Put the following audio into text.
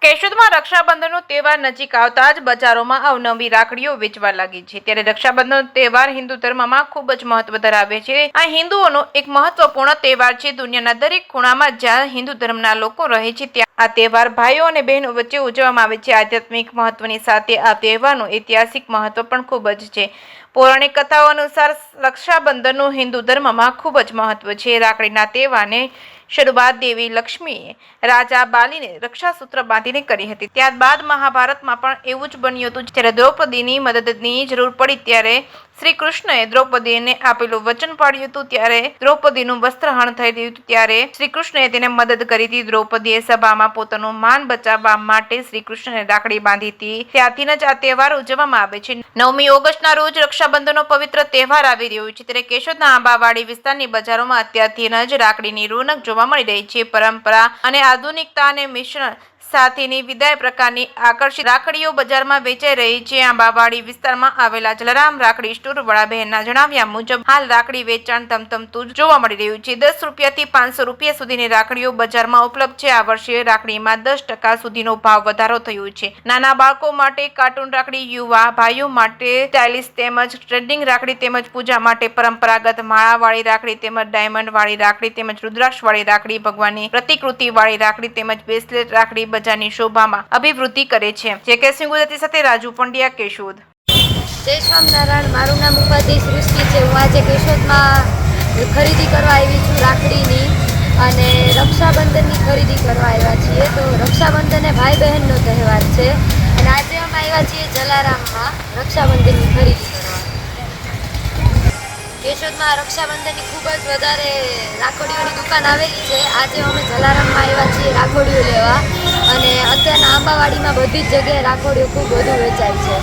કેશોદમાં રક્ષાબંધનનો તહેવાર નજીક આવતા જ બજારોમાં અવનવી રાખડીઓ વેચવા લાગી છે। ત્યારે રક્ષાબંધનનો તહેવાર હિન્દુ ધર્મમાં ખૂબ જ મહત્વ ધરાવે છે। આ હિન્દુઓનો એક મહત્વપૂર્ણ તહેવાર છે। દુનિયાના દરેક ખૂણામાં જ્યાં હિન્દુ ધર્મના લોકો રહે છે ત્યાં આ તહેવાર ભાઈઓ અને બહેનો વચ્ચે ઉજવવામાં આવે છે। આધ્યાત્મિક મહત્વની સાથે આ તહેવારનું ઐતિહાસિક મહત્વ પણ ખૂબ જ છે। પૌરાણિક કથાઓ અનુસાર રક્ષાબંધનનું હિન્દુ ધર્મમાં ખૂબ જ મહત્વ છે। રાખડીના તહેવારને શરૂઆત દેવી લક્ષ્મીએ રાજા બાલીને રક્ષાસૂત્ર બાંધીને કરી હતી। ત્યારબાદ મહાભારતમાં પણ એવું જ બન્યું હતું। જ્યારે દ્રૌપદીની મદદની જરૂર પડી ત્યારે શ્રી કૃષ્ણએ દ્રૌપદીને આપેલું વચન પાળ્યું હતું। ત્યારે દ્રૌપદીનું વસ્ત્રહરણ થઈ ગયું હતું ત્યારે શ્રી કૃષ્ણએ તેને મદદ કરી હતી। દ્રૌપદીએ સભામાં પોતાનું માન બચાવવા માટે શ્રી કૃષ્ણને રાખડી બાંધી હતી। ત્યારથી જ આ તહેવાર ઉજવવામાં આવે છે। 9મી ઓગસ્ટના રોજ રક્ષાબંધનનો પવિત્ર તહેવાર આવી રહ્યો છે। ત્યારે કેશોદના આંબાવાડી વિસ્તારની બજારોમાં અત્યારથી જ રાખડીની રોનક જોવા મળી રહી છે। પરંપરા અને આધુનિકતાને મિશ્રણ સાથેની વિવિધ પ્રકારની આકર્ષિત રાખડીઓ બજારમાં વેચાઈ રહી છે। આંબાવાડી વિસ્તારમાં આવેલા જલારામ રાખડી સ્ટોર વાળા બહેનના જણાવ્યા મુજબ હાલ રાખડી વેચાણ ધમધમતું જોવા મળી રહ્યું છે। 10 રૂપિયાથી 500 રૂપિયા સુધીની રાખડીઓ બજારમાં ઉપલબ્ધ છે। આ વર્ષે રાખડીમાં 10% સુધીનો ભાવ વધારો થયો છે। નાના બાળકો માટે કાર્ટૂન રાખડી, યુવા ભાઈઓ માટે સ્ટાઇલિશ તેમજ ટ્રેન્ડિંગ રાખડી તેમજ પૂજા માટે પરંપરાગત માળાવાળી રાખડી તેમજ ડાયમંડ વાળી રાખડી તેમજ રુદ્રાક્ષ વાળી રાખડી, ભગવાનની પ્રતિકૃતિ વાળી રાખડી તેમજ બ્રેસલેટ રાખડી બજારની શોભામાં અભિવૃદ્ધિ કરે છે। જે સિંહ ગુજરાતી સાથે રાજુ પંડ્યા, કેશોદ। જય સ્વામિનારાયણ। મારું નામ ઉપાધ્યાય સૃષ્ટિ છે। હું આજે કેશોદમાં ખરીદી કરવા આવી છું રાખડીની અને રક્ષાબંધનની ખરીદી કરવા આવ્યા છીએ। તો રક્ષાબંધન એ ભાઈ બહેનનો તહેવાર છે અને આજે અમે આવ્યા છીએ જલારામમાં રક્ષાબંધનની ખરીદી કરવા। કેશોદમાં રક્ષાબંધનની ખૂબ જ વધારે રાખડીઓની દુકાન આવેલી છે। આજે અમે જલારામમાં આવ્યા છીએ રાખડીઓ લેવા અને અત્યારના આંબાવાડીમાં બધી જ જગ્યાએ રાખડીઓ ખૂબ વધુ વેચાય છે।